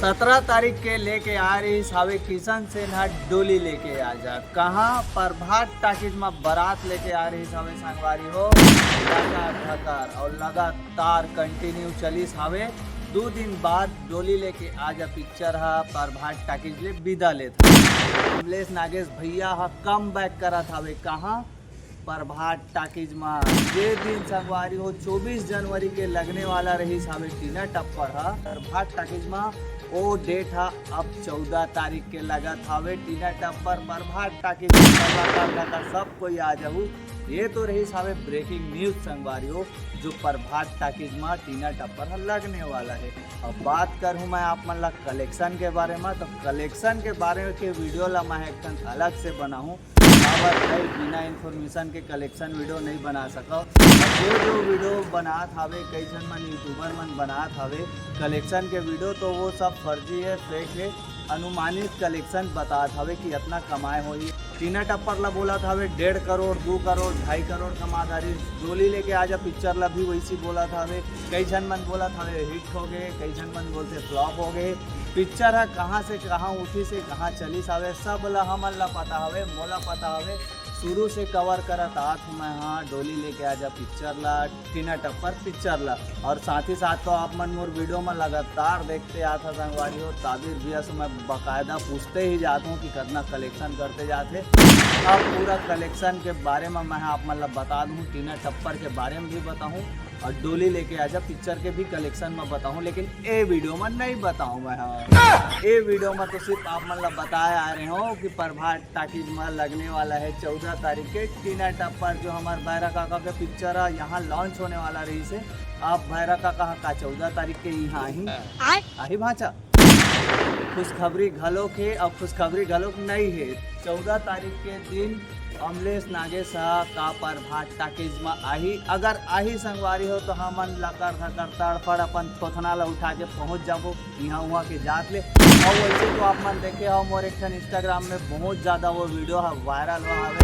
17 तारीख के लेके आ रही सावे किशन सेना डोली लेके आ जा कहाँ प्रभात टाकिज में बारात लेके आ रही सावे संगवारी हो लगातार और लगातार कंटिन्यू चली सावे 2 दिन बाद डोली लेके आ जा पिक्चर हा प्रभात टाकिज ले विदा लेता अमलेश नागेश भैया हा कम बैक करा थावे कहाँ प्रभात टाकिज में जे दिन संगवारी हो 24 जनवरी के लगने वाला रही सावे टीना टप्पर हा प्रभात टाकिज में वो डेट हा अब 14 तारीख के लगा थावे टीना टप्पर प्रभात टाकिज में सब कोई आ जाऊ। ये तो रही सावे ब्रेकिंग न्यूज संगवारी हो जो प्रभात टाकिज में टीना टप्पर लगने वाला है। अब बात करूँ मैं आप मन ला कलेक्शन के बारे में तो कलेक्शन के बारे में के वीडियो ला मैं एक अलग से बनाऊँ बिना इन्फॉर्मेशन के कलेक्शन वीडियो नहीं बना सका। जो वीडियो बनात हवे कई जन मन यूट्यूबर मन बनात हवे कलेक्शन के वीडियो तो वो सब फर्जी है, फेक है। अनुमानित कलेक्शन बतात हवे कि इतना कमाए होई। टीना टप्पर ला बोला था 1.5 करोड़ 2 करोड़ 2.5 करोड़ कमादारी डोली लेके आजा पिक्चर ला भी वैसी बोला था। कई जन मन बोला था हिट हो गए, कई जन मन बोलते फ्लॉप हो गए। पिक्चर है कहाँ से कहाँ उठी से कहाँ चली सावे सब ला हमन ला पता हवे, मोला पता हवे। शुरू से कवर करत आत हूँ मैं हाँ डोली लेके आजा पिक्चर ला टीना टप्पर पिक्चर ला। और साथ ही साथ तो आप मन मोर वीडियो में लगातार देखते आता संगवारी हो ताबिर भैया से मैं बाकायदा पूछते ही जाता हूँ कि कितना कलेक्शन करते जाते। अब पूरा कलेक्शन के बारे में मैं आप मन ला बता दूँ, टीना टप्पर के बारे में भी बताऊँ और डोली लेके आजा पिक्चर के भी कलेक्शन में बताऊँ, लेकिन ए वीडियो में नहीं बताऊँ मैं। हाँ ए वीडियो में तो सिर्फ आप मन ला बताए आ रहे हो कि प्रभात टाकिज में लगने वाला है 14 तारीख के टीना टप्पर जो हमारे भैरा काका का पिक्चर है यहाँ लॉन्च होने वाला रही से। आप भैरा काका का 14 तारीख के यहाँ ही भाचा खुशखबरी घलोक है और खुशखबरी घलोक नहीं है। 14 तारीख के दिन अमलेश नागेश का प्रभात टाकिज में आही अगर आही संगवारी हो तो हमन लकर धकर तड़फड़ अपन थोथना ला उठा के पहुँच जाबो यहाँ वहाँ के जात ले। और वैसे तो आप मन देखे हो मोर एक इंस्टाग्राम में बहुत ज़्यादा वो वीडियो वायरल हुआ हवे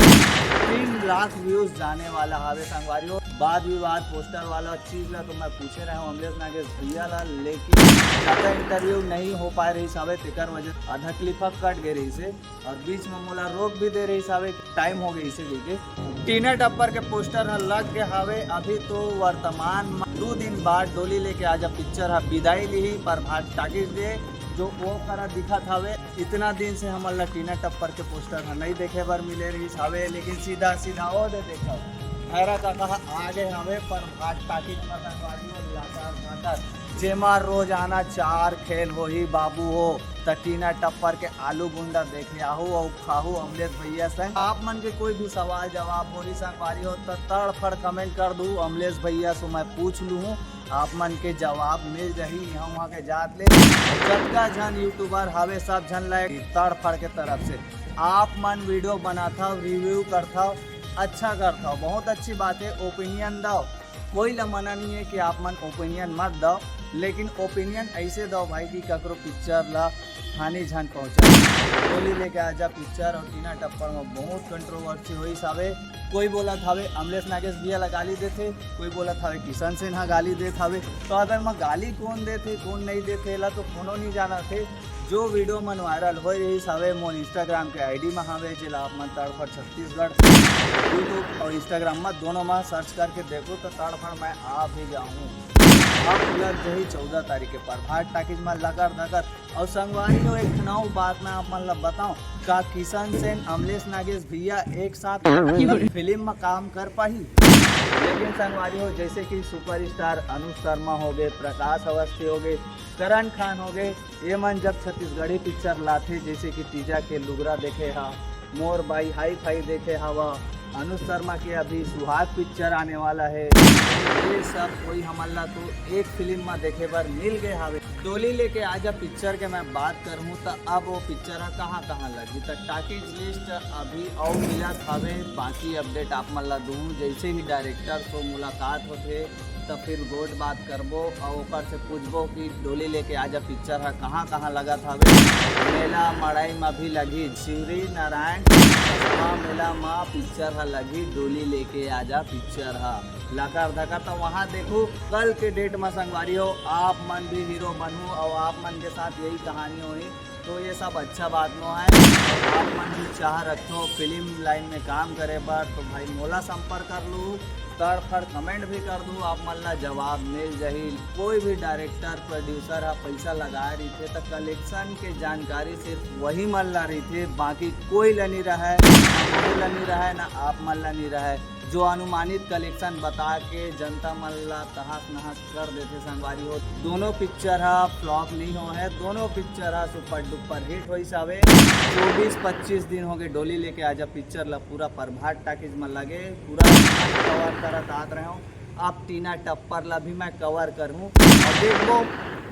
3 लाख व्यूज़ जाने वाला हवे संगवारी हो। वाद विवाद पोस्टर वाला चीज़ ला तो मैं पूछे रहा हूँ अमलेश नागेश भैया ला, लेकिन ज़्यादा इंटरव्यू नहीं हो पा रही सावे तेकर वजह आधा क्लिप कट गए रही से और बीच में मोला रोक भी दे रही सावे टाइम हो गई से लेके। टीना टप्पर के पोस्टर लग गए हावे अभी तो वर्तमान 2 दिन बाद डोली लेके आजा पिक्चर है विदाई ली प्रभात टाकिज दे जो वो करा दिखा थावे। इतना दिन से हमारा टीना टप्पर के पोस्टर नहीं देखे बार मिले रही सावे, लेकिन सीधा सीधा वो दे देखा भैरा का कहा आगे हमें प्रभात टाकिज में लगातार जेमा रोजाना 4 खेल हो ही बाबू हो त टीना टप्पर के आलू गुंडा देखे आहू और खाहू अमलेश भैया संग। आप मन के कोई भी सवाल जवाब होली संगवारी हो तो तड़फड़ कमेंट कर दूँ अमलेश भैया से मैं पूछ लूँ आप मन के जवाब मिल जाही यहाँ वहाँ के जात ले। जतका जन यूट्यूबर हवे सब जन लाए तड़फड़ के तरफ से आप मन वीडियो बनाता रिव्यू करता अच्छा करता बहुत अच्छी बात है। ओपिनियन दो कोई ला मना नहीं है कि आप मन ओपिनियन मत दो, लेकिन ओपिनियन ऐसे दो भाई कि ककरो पिक्चर ला हानि झन पहुँचा। डोली लेके आजा पिक्चर और टीना टप्पर में बहुत कंट्रोवर्सी हुई सावे। कोई बोला थावे अमलेश नागेश भैया ला गाली देते, कोई बोला थावे किशन सिन्हा गाली दे थावे। तो अगर मैं गाली कौन देते कौन नहीं देते ला तो कोनो नहीं जाना थे। जो वीडियो मन वायरल हो रही सावे मोर इंस्टाग्राम के आईडी में हावे जिला आप मन तड़फड़ छत्तीसगढ़ यूट्यूब और इंस्टाग्राम में दोनों में सर्च करके देखो तो तड़फड़ मैं आ भी जाऊँ। अब लग जाही 14 तारीख के प्रभात टाकिज में लगर धकर। और संगवारी हो एक नौ बात मैं आप मन ला बताऊँ का किशन सेन अमलेश नागेश भैया एक साथ फिल्म में काम कर पाही। लेकिन संगवारी हो जैसे कि सुपरस्टार अनुज शर्मा हो गए, प्रकाश अवस्थी हो गए, करण खान हो गए, ये मन जब छत्तीसगढ़ी पिक्चर लाते जैसे कि तीजा के लुगरा देखे हा, मोर बाई हाई फाई देखे हवा, अनुज शर्मा के अभी सुहाग पिक्चर आने वाला है, ये सब कोई हमला तो एक फिल्म में देखे बार मिल गए हावे। डोली लेके आजा पिक्चर के मैं बात करूँ तो अब वो पिक्चर कहाँ कहाँ लगी तो टाकिज लिस्ट अभी और मिला हावे। बाकी अपडेट आप मल्ला दूँ जैसे ही डायरेक्टर को मुलाकात होते तो फिर गोट बात करबो और ओकर से पूछबो कि डोली लेके आजा पिक्चर है कहाँ कहाँ लगा था। मेला मड़ाई में भी लगी, शिवरी नारायण मेला में पिक्चर है लगी डोली लेके आजा पिक्चर है। लकर धकर। तो वहाँ देखो कल के डेट में संगवारी हो आप मन भी हीरो बनू और आप मन के साथ यही कहानी हुई, तो ये सब अच्छा बात नो है। और आप मन भी चाह रखो फिल्म लाइन में काम करे पर, तो भाई मोला संपर्क कर लूँ, तड़फड़ कमेंट भी कर दूँ, आप मन ला जवाब मिल जाही। कोई भी डायरेक्टर प्रोड्यूसर है पैसा लगाए रही थे तो कलेक्शन के जानकारी सिर्फ वही मन ला रही थे, बाकी कोई ला नहीं रहा है ना आप मन ला नहीं रहा है। जो अनुमानित कलेक्शन बता के जनता मन ला तहस नहस कर देते संगवारी हो। दोनों पिक्चर है फ्लॉप नहीं हो है, दोनों पिक्चर है सुपर डुपर हिट हो सावे। 24-25 दिन हो गए डोली लेके आजा पिक्चर ला पूरा प्रभात टाकीज में लगे, पूरा कवर करत आत रहे हूँ। अब टीना टप्पर ला भी मैं कवर करूँ और देखो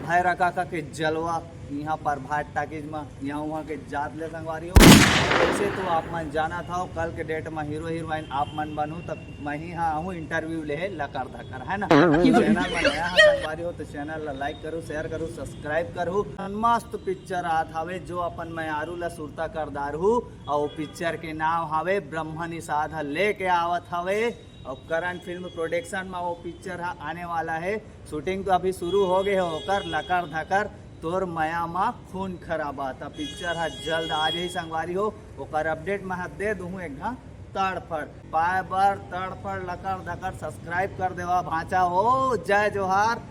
भैरा काका के जलवा यहाँ पर भाट टाकीज में यहाँ वहाँ के जात ले संगवारी हो। वैसे तो आप मन जाना था कल के डेट में हीरो हीरोइन आप मन बनू तब मैं ही हाँ हूँ इंटरव्यू ले लकर धकर है ना। चैनल में नया संगवारी हो तो चैनल ला लाइक करूँ, शेयर करूँ, सब्सक्राइब करूँ। मस्त पिक्चर आत हवे जो अपन मैं आरू ला सुरता करदार हूँ और पिक्चर के नाम हवे ब्रह्म निषाद लेके आवत हवे और करंट फिल्म प्रोडक्शन में वो पिक्चर आने वाला है। शूटिंग तो अभी शुरू हो गए होकर लकर धकर तोर मया मा खून खराबा था पिक्चर है जल्द आज ही संगवारी हो। ओकर अपडेट मैं दे दूँ एक घा तड़फड़ पाए बर तड़फड़ लकर धकर सब्सक्राइब कर देवा भाचा हो। जय जोहार।